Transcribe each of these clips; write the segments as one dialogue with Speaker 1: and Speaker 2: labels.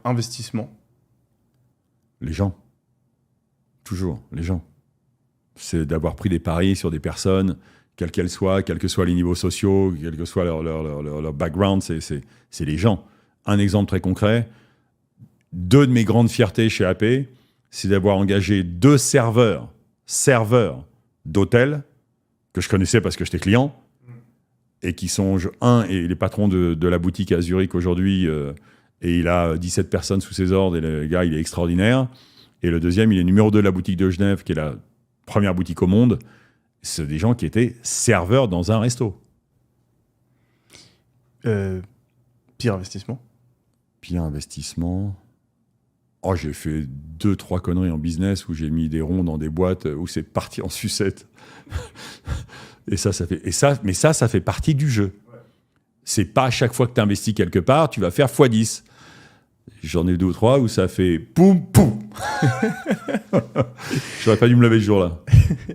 Speaker 1: investissement.
Speaker 2: Les gens. Toujours, les gens. C'est d'avoir pris des paris sur des personnes, quelles qu'elles soient, quels que soient les niveaux sociaux, quel que soit leur background, c'est les gens. Un exemple très concret, 2 de mes grandes fiertés chez AP, c'est d'avoir engagé 2 serveurs d'hôtels que je connaissais parce que j'étais client, et qui sont, un est les patrons de la boutique à Zurich aujourd'hui, et il a 17 personnes sous ses ordres, et le gars, il est extraordinaire. Et le deuxième, il est numéro 2 de la boutique de Genève, qui est la première boutique au monde. C'est des gens qui étaient serveurs dans un resto.
Speaker 1: Pire investissement.
Speaker 2: Pire investissement. Oh, j'ai fait 2-3 conneries en business où j'ai mis des ronds dans des boîtes où c'est parti en sucette. Mais ça fait partie du jeu. Ouais. C'est pas à chaque fois que tu investis quelque part, tu vas faire x10. J'en ai 2 ou 3 où ça fait poum, poum. J'aurais pas dû me lever ce jour-là.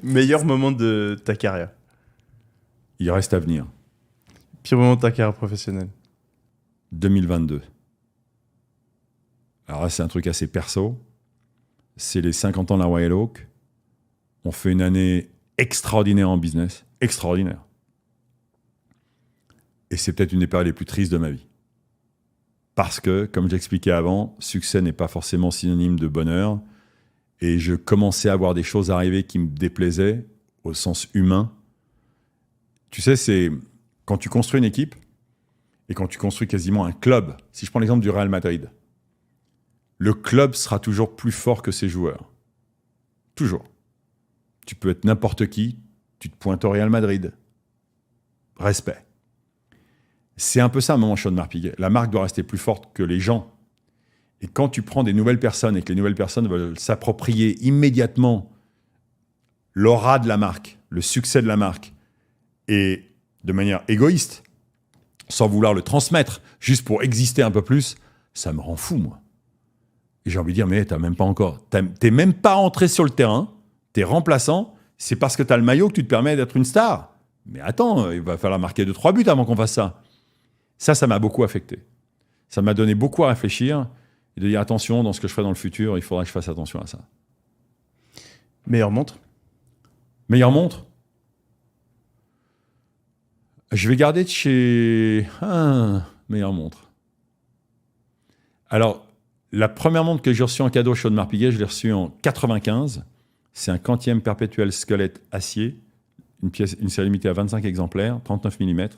Speaker 1: Meilleur moment de ta carrière.
Speaker 2: Il reste à venir.
Speaker 1: Pire moment de ta carrière professionnelle.
Speaker 2: 2022. Alors là, c'est un truc assez perso. C'est les 50 ans de la Royal Oak. On fait une année extraordinaire en business. Extraordinaire. Et c'est peut-être une des périodes les plus tristes de ma vie. Parce que, comme j'expliquais avant, succès n'est pas forcément synonyme de bonheur. Et je commençais à voir des choses arriver qui me déplaisaient au sens humain. Tu sais, c'est quand tu construis une équipe et quand tu construis quasiment un club. Si je prends l'exemple du Real Madrid, le club sera toujours plus fort que ses joueurs. Toujours. Tu peux être n'importe qui, tu te pointes au Real Madrid. Respect. C'est un peu ça, à un moment, Sean Marpiguet. La marque doit rester plus forte que les gens. Et quand tu prends des nouvelles personnes et que les nouvelles personnes veulent s'approprier immédiatement l'aura de la marque, le succès de la marque, et de manière égoïste, sans vouloir le transmettre, juste pour exister un peu plus, ça me rend fou, moi. Et j'ai envie de dire, mais t'es même pas entré sur le terrain, t'es remplaçant, c'est parce que t'as le maillot que tu te permets d'être une star. Mais attends, il va falloir marquer 2-3 buts avant qu'on fasse ça. Ça m'a beaucoup affecté. Ça m'a donné beaucoup à réfléchir et de dire attention, dans ce que je ferai dans le futur, il faudra que je fasse attention à ça.
Speaker 1: Meilleure montre.
Speaker 2: Meilleure montre. Je vais garder de chez... meilleure montre. Alors, la première montre que j'ai reçue en cadeau chez Audemars Piguet, je l'ai reçue en 95. C'est un quantième perpétuel squelette acier. Une série limitée à 25 exemplaires, 39 mm.